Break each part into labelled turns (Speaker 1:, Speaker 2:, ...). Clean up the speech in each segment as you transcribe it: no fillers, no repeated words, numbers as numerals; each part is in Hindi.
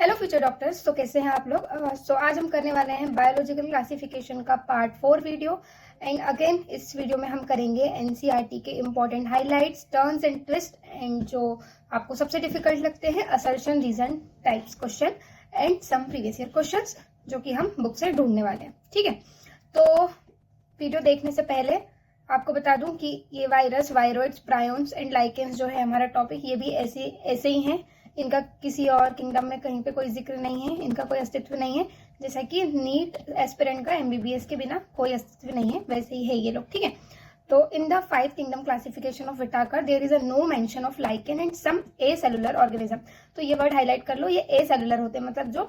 Speaker 1: Hello future doctors. तो कैसे हैं आप लोग। आज हम करने वाले हैं बायोलॉजिकल क्लासिफिकेशन का पार्ट 4 वीडियो। एंड अगेन इस वीडियो में हम करेंगे एनसीईआरटी के important highlights, turns and twist, and जो आपको सबसे डिफिकल्ट लगते हैं assertion, reason, types question and some previous year questions जो कि हम बुक से ढूंढने वाले हैं। ठीक है, तो वीडियो देखने से पहले आपको बता दूं कि ये virus, viroids, prions and lichens जो है हमारा टॉपिक, ये भी ऐसे ही हैं। इनका किसी और किंगडम में कहीं पे कोई जिक्र नहीं है, इनका कोई अस्तित्व नहीं है। जैसा कि नीट एस्पिरेंट का एमबीबीएस के बिना कोई अस्तित्व नहीं है, वैसे ही है ये लोग। ठीक है, तो in the 5 kingdom classification of Whittaker there is a no mention of lichen and some a cellular organism. तो ये वर्ड हाईलाइट कर लो, ये ए सेलुलर होते हैं, मतलब जो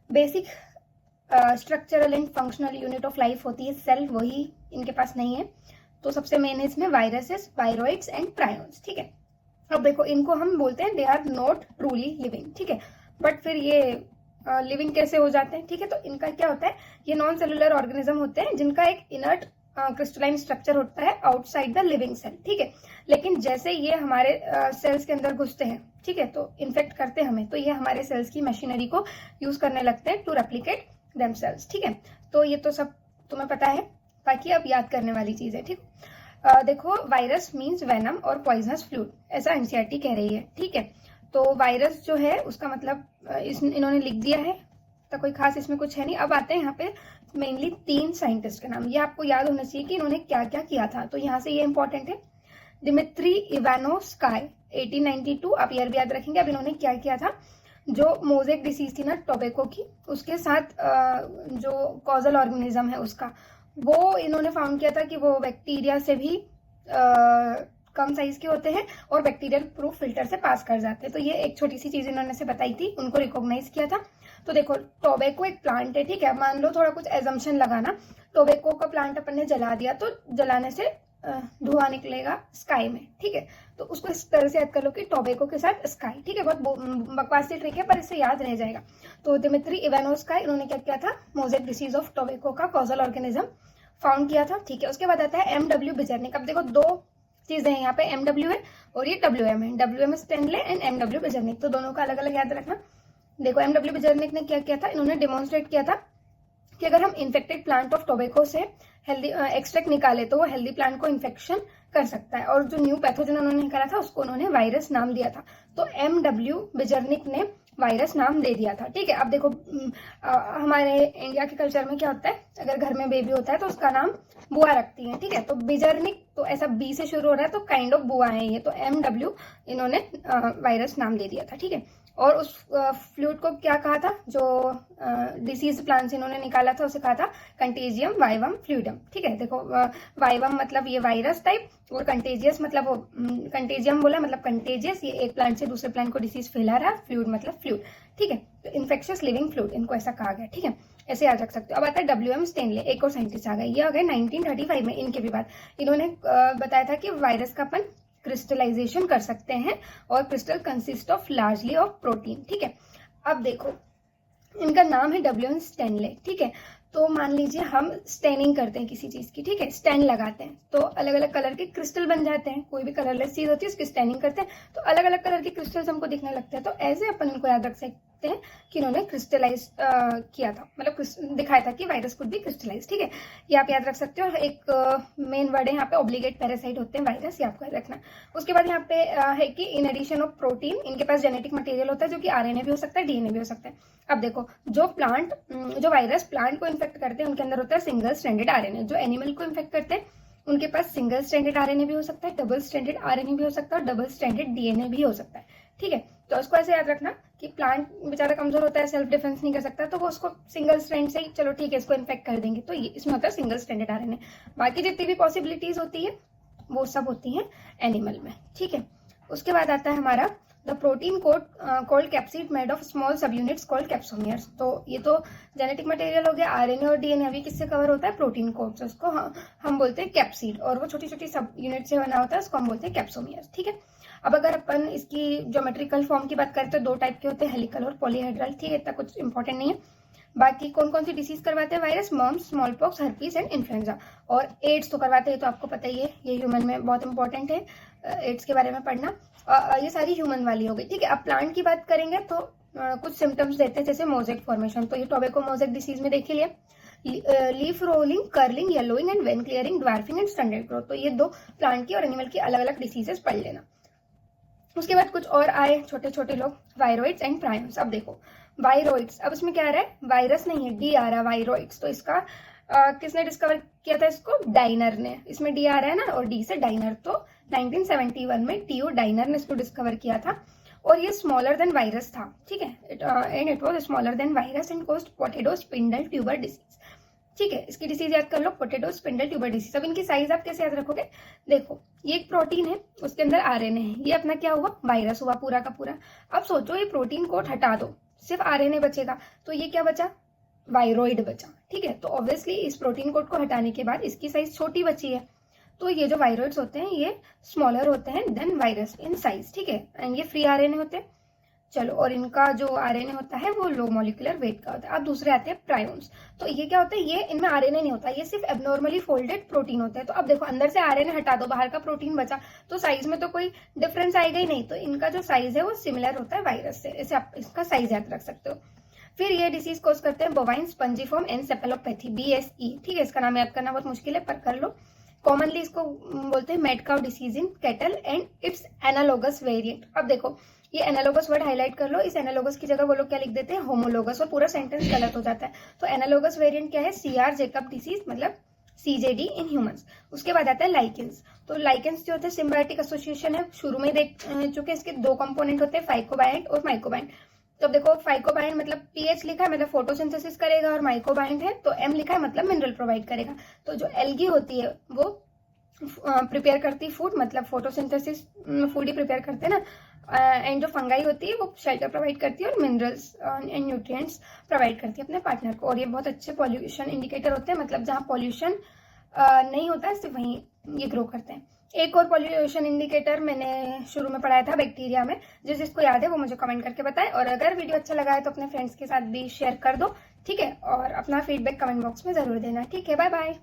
Speaker 1: basic structural and functional unit of life होती है सेल, वही इनके पास नहीं है। तो सबसे मेन है इसमें वायरसेस, वायरोइड्स एंड प्रायोन्स। ठीक है, अब देखो इनको हम बोलते हैं they are not truly living. ठीक है, बट फिर ये लिविंग कैसे हो जाते हैं। ठीक है, तो इनका क्या होता है, ये नॉन सेलुलर ऑर्गेनिज्म होते हैं जिनका एक इनर्ट क्रिस्टलाइन स्ट्रक्चर होता है आउटसाइड द लिविंग सेल। ठीक है, लेकिन जैसे ये हमारे सेल्स के अंदर घुसते हैं, ठीक है, तो इन्फेक्ट करते हैं हमें, तो ये हमारे सेल्स की मशीनरी को यूज करने लगते हैं टू रेप्लिकेट देमसेल्व्स। ठीक है, तो ये तो सब तुम्हें पता है, बाकी अब याद करने वाली चीज है। ठीक, देखो वायरस मींस वेनम और पॉइजनस फ्लूइड, ऐसा एनसीईआरटी कह रही है। ठीक है, तो वायरस जो है उसका मतलब इन्होंने लिख दिया है, तो कोई खास इसमें कुछ है नहीं। अब आते हैं यहाँ पे मेनली 3 साइंटिस्ट के नाम, ये आपको याद होना चाहिए कि इन्होंने क्या क्या किया था। तो यहाँ से ये इंपॉर्टेंट है, दिमित्री इवानोस्काई 1892, आप ईयर भी याद रखेंगे। अब इन्होंने क्या किया था, जो मोजेक डिसीज थी ना टोबैको की, उसके साथ जो कॉजल ऑर्गेनिज्म है उसका, वो इन्होंने फाउंड किया था कि वो बैक्टीरिया से भी कम साइज के होते हैं और बैक्टीरियल प्रूफ फिल्टर से पास कर जाते हैं। तो ये एक छोटी सी चीज इन्होंने से बताई थी, उनको रिकॉग्नाइज किया था। तो देखो टोबैको एक प्लांट है, ठीक है, मान लो थोड़ा कुछ एजम्पशन लगाना, टोबैको का प्लांट अपन ने जला दिया तो जलाने से धुआं निकलेगा स्काई में। ठीक है, तो उसको इस तरह से याद कर लो कि टोबैको के साथ स्काई। ठीक है, बहुत बकवासी ट्रिक है पर इससे याद रह जाएगा। तो दिमित्री इवानोस्काई, इन्होंने क्या किया था, मोजेक डिसीज ऑफ टोबैको का कॉजल ऑर्गेनिज्म फाउंड किया था। ठीक है, उसके बाद आता है एमडब्ल्यू बिजर्निक। अब देखो 2 चीजें हैं यहाँ पे, एमडब्ल्यू है और ये डब्ल्यूएम है। डब्ल्यूएम स्टेनले एंड एमडब्ल्यू बिजर्निक, तो दोनों का अलग अलग याद रखना। देखो एमडब्ल्यू बिजर्निक ने क्या किया था, इन्होंने डेमोन्स्ट्रेट किया था कि अगर हम इन्फेक्टेड प्लांट ऑफ टोबैको से हेल्दी एक्सट्रैक्ट निकाले तो वो हेल्दी प्लांट को इन्फेक्शन कर सकता है। और जो न्यू पैथोजन उन्होंने निकाला था उसको उन्होंने वायरस नाम दिया था। तो एमडब्ल्यू बिजर्निक ने वायरस नाम दे दिया था। ठीक है, अब देखो हमारे इंडिया के कल्चर में क्या होता है, अगर घर में बेबी होता है तो उसका नाम बुआ रखती है। ठीक है, तो बिजर्निक तो ऐसा बी से शुरू हो रहा है, तो काइंड ऑफ बुआ है ये, तो एमडब्ल्यू इन्होंने वायरस नाम दे दिया था। ठीक है, और उस फ्लूइड को क्या कहा था, जो डिसीज प्लांट से इन्होंने निकाला था उसे कहा था कंटेजियम वाइवम फ्लूइडम। ठीक है, देखो वाइवम मतलब ये वायरस टाइप, और कंटेजियस मतलब वो कंटेजियम बोला मतलब कंटेजियस, ये एक प्लांट से दूसरे प्लांट को डिसीज फैला रहा है, फ्लूइड मतलब फ्लूइड। ठीक है, तो इन्फेक्शियस लिविंग फ्लूइड, इनको ऐसा कहा गया। ठीक है, ऐसे याद रख सकते हो। अब आता है डब्ल्यूएम स्टेनले, एक और साइंटिस्ट आ गए, ये आ गए 1935 में। इनके भी बाद इन्होंने बताया था कि वायरस का अपन क्रिस्टलाइजेशन कर सकते हैं और crystal consist of largely of protein. ठीक है, अब देखो इनका नाम है डब्ल्यूएम स्टेनले। ठीक है, तो मान लीजिए हम स्टेनिंग करते हैं किसी चीज की, ठीक है, स्टेन लगाते हैं तो अलग अलग कलर के क्रिस्टल बन जाते हैं। कोई भी कलरलेस चीज होती है उसकी स्टेनिंग करते हैं तो अलग अलग कलर के क्रिस्टल्स हमको दिखने लगते हैं। तो ऐसे अपन इनको याद रख सकते हैं कि इन्होंने क्रिस्टलाइज किया था, मतलब दिखाया था कि वायरस कुड भी क्रिस्टलाइज। ठीक है, ये आप याद रख सकते हो। एक मेन वर्ड है यहाँ पे, ऑब्लिगेट पैरासाइट होते हैं वायरस, ये आपको याद रखना। उसके बाद यहाँ पे है कि इन एडिशन ऑफ प्रोटीन, इनके पास जेनेटिक मटेरियल होता है जो कि आरएनए भी हो सकता है, डीएनए भी हो सकता है। अब देखो जो वायरस प्लांट को इन्फेक्ट करते हैं उनके अंदर होता है सिंगल स्ट्रैंडेड आरएनए, जो एनिमल को इन्फेक्ट करते हैं उनके पास सिंगल स्ट्रैंडेड आरएनए भी हो सकता है, डबल स्ट्रैंडेड आरएनए भी हो सकता है और डबल स्ट्रैंडेड डीएनए भी हो सकता है। ठीक है, तो उसको ऐसे याद रखना कि प्लांट बेचारा कमजोर होता है, सेल्फ डिफेंस नहीं कर सकता, तो वो उसको सिंगल स्ट्रैंड से ही चलो ठीक है इसको इन्फेक्ट कर देंगे, तो ये इसमें होता है सिंगल स्ट्रैंडेड आरएनए। बाकी जितनी भी पॉसिबिलिटीज होती है वो सब होती है एनिमल में। ठीक है, उसके बाद आता है हमारा the protein cold capsid made of small सब यूनिट्स कॉल्ड कैप्सोमियर्स। तो ये तो जेनेटिक मटेरियल हो गया, आरएनए और डीएनए, अभी किससे कवर होता है, प्रोटीन कोड से, उसको हम बोलते हैं कैप्सिड, और वो छोटी छोटी सब यूनिट से बना होता है, उसको हम बोलते हैं कैप्सोमियर्स। ठीक है, अब अगर अपन इसकी ज्योमेट्रिकल फॉर्म की बात करें तो 2 टाइप के होते हैं, हेलिकल और पॉलीहेड्रल। ठीक है, इतना कुछ इंपॉर्टेंट नहीं है। बाकी कौन कौन सी डिसीज करवाते हैं virus, mumps, small pox, herpes and influenza, और एड्स तो करवाते हैं, तो आपको पता ही है, ये ह्यूमन में बहुत इंपॉर्टेंट है एड्स के बारे में पढ़ना। ये सारी ह्यूमन वाली हो गई। ठीक है, अब प्लांट की बात करेंगे तो कुछ सिम्टम्स देते हैं जैसे मोजेक फॉर्मेशन। तो ये टोबैको मोजेक डिसीज में देख ही लिया, leaf rolling, curling, yellowing and when clearing, dwarfing and standard growth. तो ये 2 प्लांट की और एनिमल की अलग अलग डिसीजेस पढ़ लेना। उसके बाद कुछ और आए छोटे छोटे लोग, वायरोइड्स एंड प्राइम्स। अब देखो वायरोइड्स, अब इसमें क्या आ रहा है, वायरस नहीं है, डी आ रहा है वायरोइड्स। तो इसका किसने डिस्कवर किया था इसको, डाइनर ने। इसमें डी आ रहा है ना, और डी से डाइनर, तो 1971 में टीओ डाइनर ने इसको डिस्कवर किया था। और ये स्मॉलर देन वायरस था, ठीक है, and it was smaller than virus and caused potato spindle tuber disease. ठीक है, इसकी डिसीज याद कर लो, पोटैटो स्पिंडल ट्यूबर डिसीज। अब इनकी साइज आप कैसे याद रखोगे, देखो ये एक प्रोटीन है, उसके अंदर आरएनए है, ये अपना क्या हुआ, वायरस हुआ पूरा का पूरा। अब सोचो ये प्रोटीन कोड हटा दो, सिर्फ आरएनए बचेगा, तो ये क्या बचा, वायरोइड बचा। ठीक है, तो ऑब्वियसली इस प्रोटीन कोड को हटाने के बाद इसकी साइज छोटी बची है। तो ये जो वायरोइड्स होते हैं ये स्मॉलर होते हैं देन वायरस इन साइज। ठीक है, एंड ये फ्री आरएनए होते हैं। चलो, और इनका जो आरएनए होता है वो लो मॉलिक्यूलर वेट का होता है। अब दूसरे आते हैं प्रायोन्स। तो ये क्या होता है, ये इनमें आरएनए नहीं होता, ये सिर्फ एबनॉर्मली फोल्डेड प्रोटीन होते हैं। तो अब देखो अंदर से आरएनए हटा दो, बाहर का प्रोटीन बचा, तो साइज में तो कोई डिफरेंस आएगा ही नहीं। तो इनका जो साइज है वो सिमिलर होता है वायरस से, इसे आप इसका साइज याद रख सकते हो। फिर ये डिसीज कोज करते हैं बोवाइन स्पंजिफॉर्म एनसेफेलोपैथी, BSE। ठीक है, इसका नाम याद करना बहुत मुश्किल है पर कर लो। कॉमनली इसको बोलते हैं mad cow disease in cattle and it's analogous variant. अब देखो ये एनालोगस वर्ड हाईलाइट कर लो, इस एनालोगस की जगह वो लोग क्या लिख देते हैं, होमोलोगस, और पूरा सेंटेंस गलत हो जाता है। तो एनालोगस वेरिएंट क्या है, CR जेकब डिसीज, मतलब CJD इन ह्यूमंस। उसके बाद आता है लाइकेंस। तो लाइकेंस जो होते हैं सिम्बायोटिक एसोसिएशन है, शुरू में देख चुके, इसके 2 कंपोनेंट होते हैं, फाइकोबाइंड और माइकोबाइंड। तो देखो फाइकोबाइंड मतलब पीएच लिखा है, मतलब फोटोसिंथेसिस करेगा, और माइकोबाइंड है तो M लिखा है, मतलब मिनरल प्रोवाइड करेगा। तो जो एल्गी होती है वो प्रिपेयर करती है फूड, मतलब फोटोसिंथेसिस फूड ही प्रिपेयर करते हैं ना। एंड जो फंगाई होती है वो शेल्टर प्रोवाइड करती है और मिनरल्स एंड न्यूट्रिएंट्स प्रोवाइड करती है अपने पार्टनर को। और ये बहुत अच्छे पॉल्यूशन इंडिकेटर होते हैं, मतलब जहाँ पॉल्यूशन नहीं होता है सिर्फ वहीं ये ग्रो करते हैं। एक और पॉल्यूशन इंडिकेटर मैंने शुरू में पढ़ाया था बैक्टीरिया में, जिसको याद है वो मुझे कमेंट करके बताएं। और अगर वीडियो अच्छा लगा है तो अपने फ्रेंड्स के साथ भी शेयर कर दो। ठीक है, और अपना फीडबैक कमेंट बॉक्स में जरूर देना। ठीक है, बाय बाय।